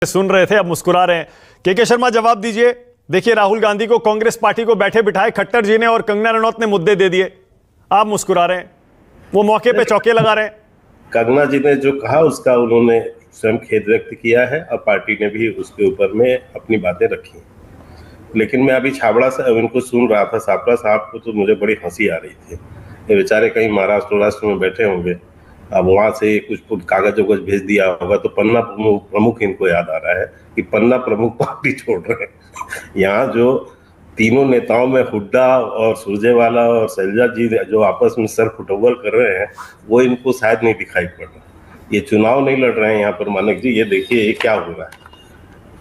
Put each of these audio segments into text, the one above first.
सुन रहे थे, अब मुस्कुरा रहे हैं। के शर्मा जवाब दीजिए। देखिए, राहुल गांधी को कांग्रेस पार्टी को बैठे बिठाए खट्टर जी ने और कंगना रनौत ने मुद्दे दे दिए। आप मुस्कुरा रहे हैं, वो मौके पे चौके लगा रहे हैं। कंगना जी ने जो कहा उसका उन्होंने स्वयं खेद व्यक्त किया है और पार्टी ने भी उसके ऊपर में अपनी बातें रखी। लेकिन मैं अभी छाबड़ा से इनको सुन रहा था, छाबड़ा साहब को, तो मुझे बड़ी हंसी आ रही थी। ये बेचारे कहीं महाराष्ट्र में बैठे होंगे, अब वहां से कुछ कागज वगज भेज दिया होगा तो पन्ना प्रमुख इनको याद आ रहा है कि पन्ना प्रमुख पार्टी छोड़ रहे हैं। यहाँ जो तीनों नेताओं में हुड्डा और सुरजेवाला और शैलजा जी जो आपस में सर फुटबॉल कर रहे हैं, वो इनको शायद नहीं दिखाई पड़ रहा। ये चुनाव नहीं लड़ रहे हैं यहाँ पर मानक जी। ये देखिए ये क्या हो रहा है।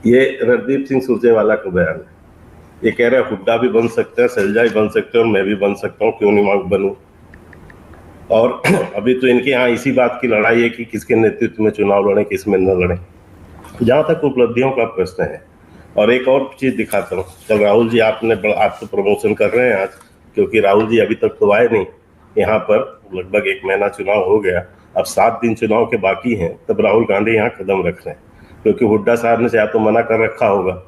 ये रणदीप सिंह सुरजेवाला का बयान है। ये कह रहे हैं हुड्डा भी बन सकते हैं, शैलजा भी बन सकते हैं और मैं भी बन सकता हूँ, क्यों नहीं बनूं। और अभी तो इनके यहाँ इसी बात की लड़ाई है कि किसके नेतृत्व में चुनाव लड़े, किस में न लड़े। जहां तक उपलब्धियों का प्रश्न है, और एक और चीज दिखाता हूँ। कल राहुल जी आप तो प्रमोशन कर रहे हैं आज, क्योंकि राहुल जी अभी तक तो आए नहीं यहाँ पर। लगभग 1 महीना चुनाव हो गया, अब 7 दिन चुनाव के बाकी हैं, तब राहुल गांधी यहाँ कदम रख रहे हैं। क्योंकि हुड्डा साहब ने या तो मना कर रखा होगा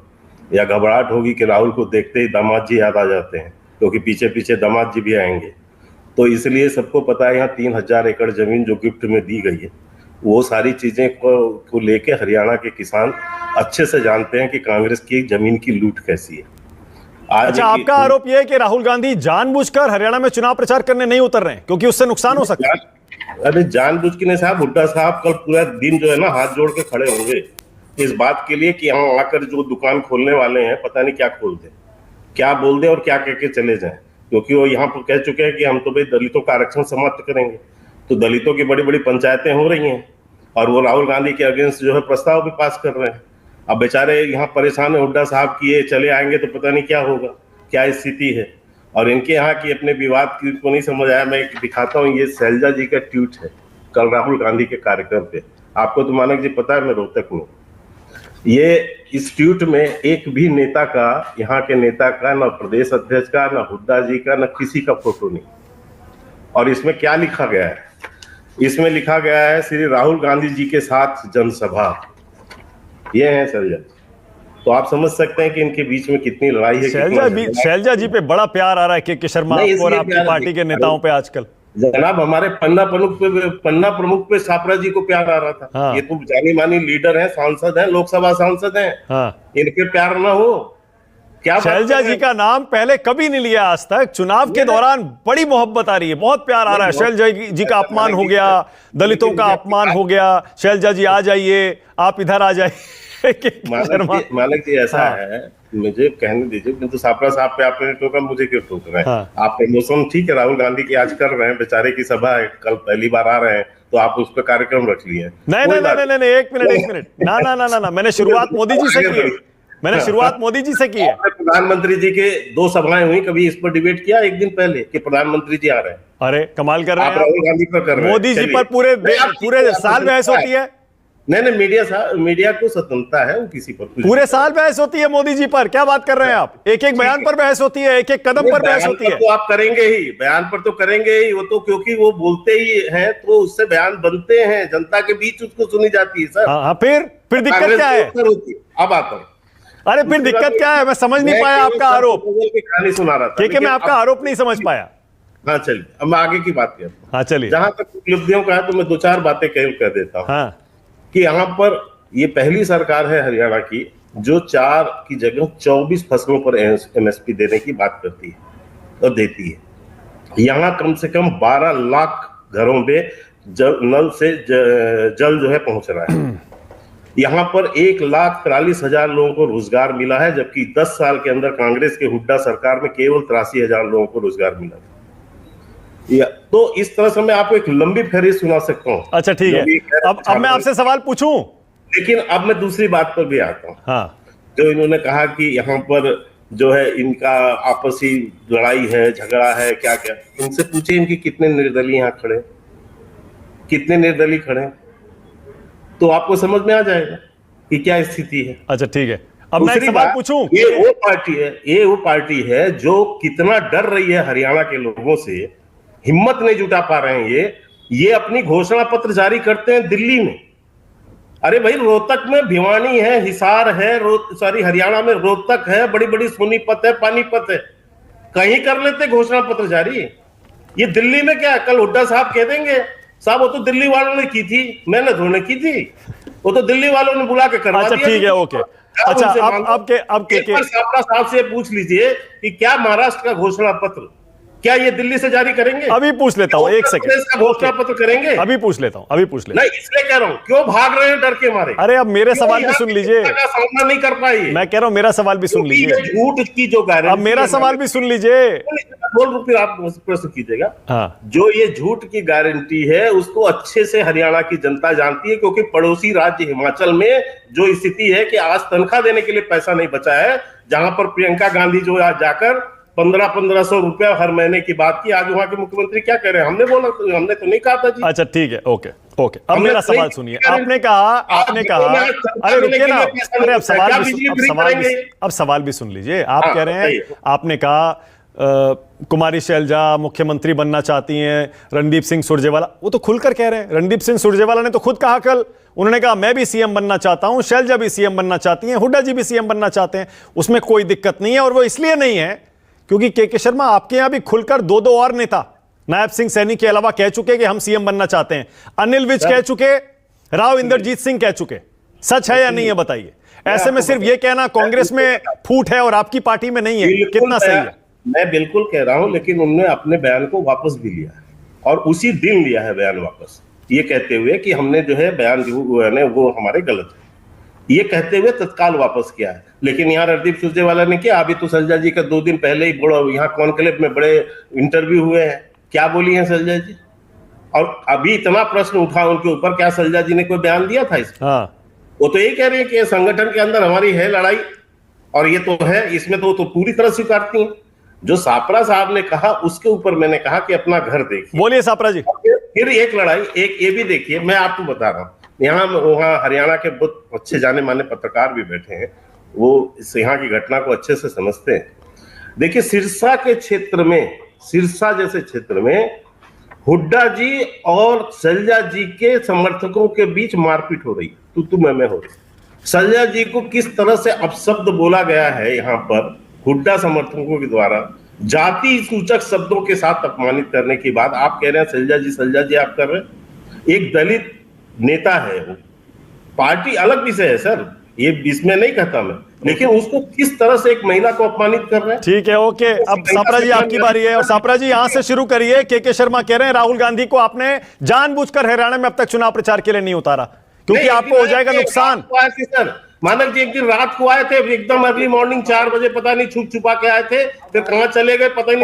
या घबराहट होगी कि राहुल को देखते ही दामाद जी याद आ जाते हैं, क्योंकि पीछे पीछे दामाद जी भी आएंगे। तो इसलिए सबको पता है यहाँ 3000 एकड़ जमीन जो गिफ्ट में दी गई है, वो सारी चीजें को लेके हरियाणा के किसान अच्छे से जानते हैं कि कांग्रेस की जमीन की लूट कैसी है। अच्छा, आपका आरोप यह है कि राहुल गांधी जानबूझकर हरियाणा में चुनाव प्रचार करने नहीं उतर रहे हैं क्योंकि उससे नुकसान हो सकता है। अरे जानबूझ के नहीं साहब, हुड्डा साहब कल पूरा दिन जो है ना हाथ जोड़ के खड़े होंगे इस बात के लिए कि यहाँ आकर जो दुकान खोलने वाले हैं पता नहीं क्या खोल दे, क्या बोल दे और क्या कह के चले जाए। क्योंकि वो यहाँ पर कह चुके हैं कि हम तो भाई दलितों का आरक्षण समाप्त करेंगे। तो दलितों की बड़ी बड़ी पंचायतें हो रही हैं और वो राहुल गांधी के अगेंस्ट जो है प्रस्ताव भी पास कर रहे हैं। अब बेचारे यहाँ परेशान है हुड्डा साहब की, ये चले आएंगे तो पता नहीं क्या होगा, क्या स्थिति है। और इनके यहाँ की अपने विवाद की को नहीं समझ आया। मैं दिखाता हूँ, ये शैलजा जी का ट्वीट है कल राहुल गांधी के कार्यक्रम पे। आपको तो मानक जी पता है मैं रोहतक में, ये इस ट्वीट में एक भी नेता का, यहाँ के नेता का, ना प्रदेश अध्यक्ष का, ना हुड्डा जी का, ना किसी का फोटो नहीं। और इसमें क्या लिखा गया है? इसमें लिखा गया है श्री राहुल गांधी जी के साथ जनसभा। ये है शैलजा। तो आप समझ सकते हैं कि इनके बीच में कितनी लड़ाई है। शैलजा जी पे बड़ा प्यार आ रहा है के शर्मा आपको और आपकी पार्टी के नेताओं पे आजकल। जनाब हमारे पन्ना प्रमुख पे छापरा जी को प्यार आ रहा था। हाँ। ये तो जानी मानी लीडर हैं, सांसद हैं, लोकसभा सांसद हैं। हाँ। इनके प्यार ना हो क्या? शैलजा जी का नाम पहले कभी नहीं लिया आज तक। चुनाव के दौरान बड़ी मोहब्बत आ रही है, बहुत प्यार आ रहा है। शैलजा जी का अपमान हो गया, दलितों का अपमान हो गया। शैलजा जी आ जाइए, आप इधर आ जाइए। मालिक जी ऐसा है, मुझे कहने दीजिए। किंतु छापरा साहब पे आपने टोका, मुझे क्यों टोक रहे हैं? हाँ। आप प्रमोशन ठीक है राहुल गांधी की आज कर रहे हैं, बेचारे की सभा है, कल पहली बार आ रहे हैं तो आप उस पर कार्यक्रम रख लिए। नहीं, एक मिनट ना, मैंने शुरुआत मोदी जी से की है। मोदी जी से की है। प्रधानमंत्री जी के 2 सभाएं हुई, कभी इस पर डिबेट किया एक दिन पहले कि प्रधानमंत्री जी आ रहे हैं? अरे कमाल कर रहे हैं राहुल गांधी पर कर रहे हैं। मोदी जी पर पूरे साल बहस होती है। नहीं, मीडिया को स्वतंत्रता है, वो किसी पर पूरे साल बहस होती है मोदी जी पर। क्या बात कर रहे हैं आप? एक बयान पर बहस होती है, एक कदम पर बहस होती है। तो आप करेंगे ही, बयान पर तो करेंगे ही। वो तो क्योंकि वो बोलते ही हैं तो उससे बयान बनते हैं, जनता के बीच उसको सुनी जाती है सर। हाँ, फिर दिक्कत क्या है? अब आता हूँ। अरे फिर दिक्कत क्या है? मैं समझ नहीं पाया आपका आरोप। कहानी सुना रहा था, ठीक है, मैं आपका आरोप नहीं समझ पाया। हाँ चलिए, अब मैं आगे की बात करता हूँ। हाँ चलिए। जहां तक उपलब्धियों का है तो मैं 2-4 बातें कह देता हूँ। हाँ। कि यहाँ पर ये पहली सरकार है हरियाणा की जो 4 की जगह 24 फसलों पर MSP देने की बात करती है और देती है। यहाँ कम से कम 12 लाख घरों में नल से जल जो है पहुंच रहा है। यहाँ पर 1,43,000 लोगों को रोजगार मिला है, जबकि 10 साल के अंदर कांग्रेस के हुड्डा सरकार में केवल 83,000 लोगों को रोजगार मिला था। तो इस तरह से मैं आपको एक लंबी फेहरिस्त सुना सकता हूँ। अच्छा ठीक है, अब मैं आपसे सवाल पूछूं, लेकिन अब मैं दूसरी बात पर भी आता हूँ। हाँ। जो इन्होंने कहा कि यहाँ पर जो है इनका आपसी लड़ाई है, झगड़ा है, क्या क्या, इनसे पूछे इनके कितने निर्दलीय यहाँ खड़े, कितने निर्दलीय खड़े, तो आपको समझ में आ जाएगा कि क्या स्थिति है। अच्छा ठीक है, अब मैं एक सवाल पूछूं। ये वो पार्टी है जो कितना डर रही है हरियाणा के लोगों से, हिम्मत नहीं जुटा पा रहे हैं। ये अपनी घोषणा पत्र जारी करते हैं दिल्ली में, अरे भाई, रोहतक में भिवानी है, हिसार है, हरियाणा में रोहतक है, बड़ी बड़ी सोनीपत है, पानीपत है, कहीं कर लेते घोषणा पत्र जारी। ये दिल्ली में क्या, कल हुड्डा साहब कह देंगे साहब वो तो दिल्ली वालों ने की थी, मैंने थोड़ी की थी, वो तो दिल्ली वालों ने बुला के करवा दिया। अच्छा ठीक है, ओके। अच्छा अब के सापड़ा साहब से पूछ लीजिए कि क्या महाराष्ट्र का घोषणा पत्र क्या ये दिल्ली से जारी करेंगे? अभी पूछ लेता हूं, एक सेकंड। घोषणा पत्र करेंगे? अभी पूछ लेता हूं। नहीं, इसलिए कह रहा हूं, क्यों भाग रहे हैं डर के मारे? अरे अब मेरे सवाल भी सुन लीजिए, सामना नहीं कर पाई। मैं कह रहा हूं मेरा सवाल भी सुन लीजिए, झूठ की जो गारंटी, अब मेरा सवाल भी सुन लीजिए। बोल, फिर आप प्रश्न कीजिएगा। हाँ, जो ये झूठ की गारंटी है उसको अच्छे से हरियाणा की जनता जानती है, क्योंकि पड़ोसी राज्य हिमाचल में जो स्थिति है कि आज तनख्वाह देने के लिए पैसा नहीं बचा है, जहां पर प्रियंका गांधी जो आज जाकर 1500 रुपया हर महीने की बात की, आज वहां के मुख्यमंत्री क्या कह रहे हैं? हमने तो नहीं कहा था जी। अच्छा ठीक है, ओके। अब मेरा सवाल सुनिए। आपने कहा अरे रुकिए ना, अरे अब सवाल भी सुन लीजिए। आप कह रहे हैं, आपने कहा कुमारी शैलजा मुख्यमंत्री बनना चाहती हैं, रणदीप सिंह सुरजेवाला, वो तो खुलकर कह रहे हैं। रणदीप सिंह सुरजेवाला ने तो खुद कहा कल, उन्होंने कहा मैं भी सीएम बनना चाहता हूं, शैलजा भी सीएम बनना चाहती हैं, हुड्डा जी भी सीएम बनना चाहते हैं, उसमें कोई दिक्कत नहीं है। और वो इसलिए नहीं है क्योंकि के शर्मा आपके यहां भी खुलकर दो और नेता नायब सिंह सैनी के अलावा कह चुके कि हम सीएम बनना चाहते हैं। अनिल विज कह चुके, राव इंद्रजीत सिंह कह चुके। सच है या नहीं है बताइए? ऐसे में सिर्फ ये कहना कांग्रेस में फूट है और आपकी पार्टी में नहीं है, कितना सही है? मैं बिल्कुल कह रहा हूं, लेकिन उन्होंने अपने बयान को वापस भी लिया है और उसी दिन लिया है बयान वापस, ये कहते हुए कि हमने जो है बयान जो वो हमारे गलत है, ये कहते हुए तत्काल वापस किया है। लेकिन यहाँ रणदीप सुरजेवाला ने किया, अभी तो शैलजा जी का 2 दिन पहले ही यहाँ कॉन्क्लेव में बड़े इंटरव्यू हुए हैं, क्या बोली हैं शैलजा जी? और अभी इतना प्रश्न उठा उनके ऊपर, क्या शैलजा जी ने कोई बयान दिया था इसमें? वो तो यही कह रही है कि संगठन के अंदर हमारी है लड़ाई और ये तो है, इसमें तो पूरी तरह स्वीकारती हैं। जो सापड़ा साहब ने कहा उसके ऊपर मैंने कहा कि अपना घर देखिए। बोलिए सापड़ा जी। फिर एक लड़ाई, एक ये भी देखिए, मैं आपको बता रहा हूं, यहाँ वहाँ हरियाणा के बहुत अच्छे जाने माने पत्रकार भी बैठे हैं, वो यहाँ की घटना को अच्छे से समझते हैं। देखिए, सिरसा के क्षेत्र में, सिरसा जैसे क्षेत्र में हुड्डा जी और शैलजा जी के समर्थकों के बीच मारपीट हो रही, तू मैं हो रही। शैलजा जी को किस तरह से अपशब्द बोला गया है यहाँ पर हुड्डा समर्थकों के द्वारा, जाति सूचक शब्दों के साथ अपमानित करने की बात आप कह रहे हैं शैलजा जी आप कर रहे हैं। एक दलित नेता है, वो पार्टी अलग विषय है सर, ये इसमें नहीं कहता मैं, लेकिन उसको किस तरह से एक महिला को अपमानित कर रहे हैं। ठीक है, ओके। अब सापड़ा जी आपकी बारी है, और सापड़ा जी यहां से शुरू करिए। के शर्मा कह रहे हैं राहुल गांधी को आपने जानबूझकर हरियाणा में अब तक चुनाव प्रचार के लिए नहीं उतारा क्योंकि आपको हो जाएगा नुकसान। सर मानक जी एक दिन रात को आए थे, एकदम अर्ली मॉर्निंग 4 बजे, पता नहीं छुप छुपा के आए थे, फिर कहां चले गए पता नहीं।